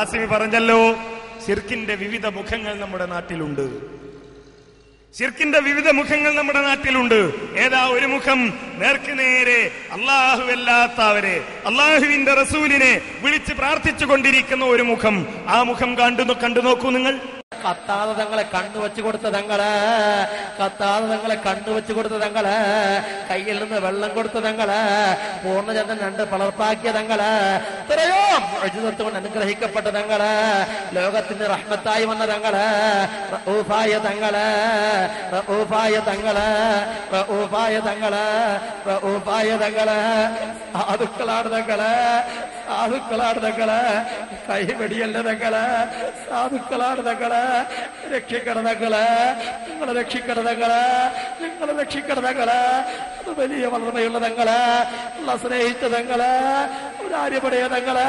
ആസിമി പറഞ്ഞല്ലോ, ശിർക്കിന്റെ വിവിധ മുഖങ്ങൾ നമ്മുടെ നാട്ടിലുണ്ട്. ശിർക്കിന്റെ വിവിധ മുഖങ്ങൾ നമ്മുടെ നാട്ടിലുണ്ട്. ഏതാ ഒരു മുഖം? നേർക്ക് നേരെ അല്ലാഹുവല്ലാത്തവരെ, അള്ളാഹുവിന്റെ റസൂലിനെ വിളിച്ച് പ്രാർത്ഥിച്ചു കൊണ്ടിരിക്കുന്ന ഒരു മുഖം. ആ മുഖം കണ്ടു നോക്കൂ നിങ്ങൾ. കത്താതെ തങ്ങളെ കണ്ണുവെച്ചു കൊടുത്ത തങ്ങള്, കത്താതെ തങ്ങളെ കണ്ണുവെച്ചു കൊടുത്ത തങ്ങള്, കയ്യിൽ നിന്ന് വെള്ളം കൊടുത്ത തങ്ങള്, പൂർണ്ണചന്ദ്രൻ രണ്ട് പളർപ്പാക്കിയ തങ്ങള്, എത്രയോ കൊണ്ട് അനുഗ്രഹിക്കപ്പെട്ട തങ്ങള്, ലോകത്തിന്റെ റഹ്മത്തായി വന്ന തങ്ങള്, റഊഫായ തങ്ങള്, റഊഫായ തങ്ങള്, റഊഫായ തങ്ങള്, റഊഫായ തങ്ങള്, സാധുക്കളാണ് തങ്ങള്, സാധുക്കളാണ് തങ്ങള്, കൈവെടിയല്ല തങ്ങള്, സാധുക്കളാണ് തങ്ങള്, രക്ഷിക്കണതങ്ങള്, നിങ്ങളെ രക്ഷിക്കണതങ്ങള്, നിങ്ങളെ രക്ഷിക്കണതങ്ങള്, അത് വലിയ വളർമയുള്ള തങ്ങള്, ഉള്ള സ്നേഹിച്ച തങ്ങള്, ഒരാര്യപടയ തങ്ങള്,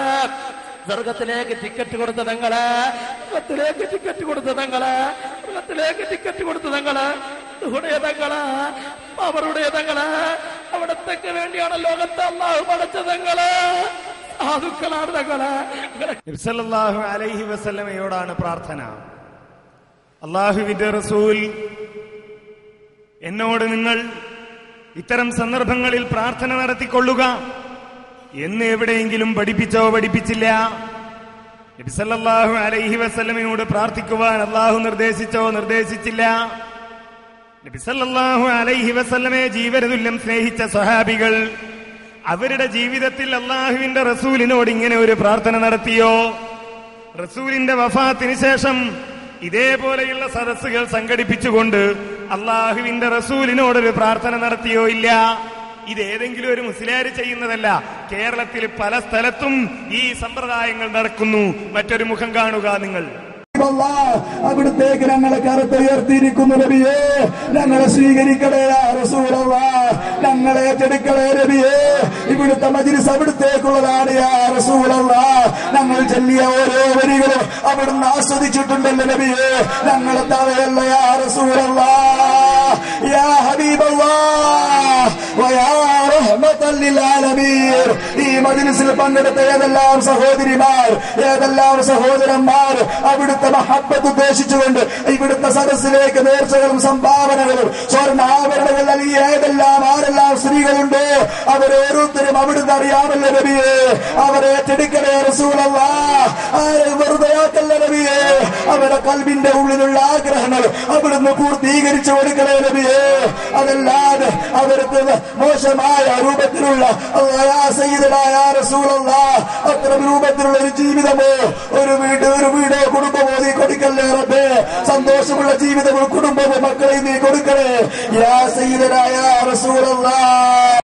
സ്വർഗത്തിലേക്ക് ടിക്കറ്റ് കൊടുത്ത തങ്ങള്, സ്വർഗത്തിലേക്ക് ടിക്കറ്റ് കൊടുത്ത തങ്ങള്, സ്വർഗത്തിലേക്ക് ടിക്കറ്റ് കൊടുത്ത തങ്ങള്, ഉടയ തങ്ങള്, അവരുடைய തങ്ങള്, അവിടത്തേക്ക് വേണ്ടിയാണ് ലോകത്തെ അല്ലാഹു പടച്ച തങ്ങള്, സാധുക്കളാണ് തങ്ങള്. നബി സല്ലല്ലാഹു അലൈഹി വസല്ലമയോടാണ് പ്രാർത്ഥന. അല്ലാഹുവിന്റെ റസൂൽ, എന്നോട് നിങ്ങൾ ഇത്തരം സന്ദർഭങ്ങളിൽ പ്രാർത്ഥന നടത്തിക്കൊള്ളുക എന്ന് എവിടെയെങ്കിലും പഠിപ്പിച്ചില്ല? നബി സല്ലല്ലാഹു അലൈഹി വസല്ലമയോട് പ്രാർത്ഥിക്കുവാൻ അല്ലാഹു നിർദ്ദേശിച്ചില്ല? നബി സല്ലല്ലാഹു അലൈഹി വസല്ലമയെ ജീവനതുല്യം സ്നേഹിച്ച സ്വഹാബികൾ അവരുടെ ജീവിതത്തിൽ അല്ലാഹുവിന്റെ റസൂലിനോട് ഇങ്ങനെ ഒരു പ്രാർത്ഥന നടത്തിയോ? റസൂലിന്റെ വഫാത്തിന് ശേഷം ഇതേപോലെയുള്ള സദസ്സുകൾ സംഘടിപ്പിച്ചുകൊണ്ട് അല്ലാഹുവിന്റെ റസൂലിനോടൊരു പ്രാർത്ഥന നടത്തിയോ? ഇല്ല. ഇതേതെങ്കിലും ഒരു മുസ്ലിയാർ ചെയ്യുന്നതല്ല. കേരളത്തിൽ പല സ്ഥലത്തും ഈ സമ്പ്രദായങ്ങൾ നടക്കുന്നു. മറ്റൊരു മുഖം കാണുക നിങ്ങൾ. അവിടുത്തേക്ക് ഞങ്ങളെ കറുത്തുയർത്തിയിരിക്കുന്നു നബിയേ, ഞങ്ങളെ സ്വീകരിക്കണേ യാ റസൂലല്ലാഹ്, ഞങ്ങളെ ഏറ്റെടുക്കണേ നബിയേ, ഇവിടുത്തെ മജ്‌ലിസ് അവിടുത്തേക്കുള്ളതാണ് യാ റസൂലല്ലാഹ്, ഞങ്ങൾ ചൊല്ലിയ ഓരോ വരികളും അവിടുന്ന് ആസ്വദിച്ചിട്ടുണ്ടല്ലോ നബിയേ, ഞങ്ങളെ തടയല്ല യാ റസൂലല്ലാഹ്, യാ ഹബീബല്ലാഹ് വയാ റഹ്മത്തൽ ലിൽ ആലമീൻ. ഈ മജ്‌ലിസിൽ പങ്കെടുത്ത ഏതെല്ലാം സഹോദരിമാർ, ഏതെല്ലാം സഹോദരന്മാർ അവിടുത്തെ മഹബ്ബത്ത് ഉദ്ദേശിച്ചുകൊണ്ട് ഇവിടുത്തെ സദസ്സിലേക്ക് നേർച്ചകളും സംഭാവനകളും സ്വർണ്ണാഭരണങ്ങൾ നൽകിയ ആരെല്ലാം സ്ത്രീകളുണ്ടോ അവരോരോരുത്തരും അവിടുന്ന് അറിയാമല്ലോ നബിയേ, അവരെ ഏറ്റെടുക്കണേ റസൂലല്ലാഹ്, വെറുതെയാക്കല്ല നബിയേ, അവരുടെ കൽബിന്റെ ഉള്ളിലുള്ള ആഗ്രഹങ്ങൾ അവിടുന്ന് പൂർത്തീകരിച്ചു കൊടുക്കണേ നബിയേ. അതല്ലാതെ അവർക്ക് മോശമായ രൂപത്തിലുള്ള അത്തരം രൂപത്തിലുള്ള ഒരു ജീവിതമോ ഒരു വീടോ കുടുംബമോ നീ കൊടുക്കല്ലേ റബ്ബേ. സന്തോഷമുള്ള ജീവിതവും കുടുംബവും മക്കളെയും നീ കൊടുക്കണേ യാ സയ്യിദനാ യാ റസൂലല്ലാഹ്.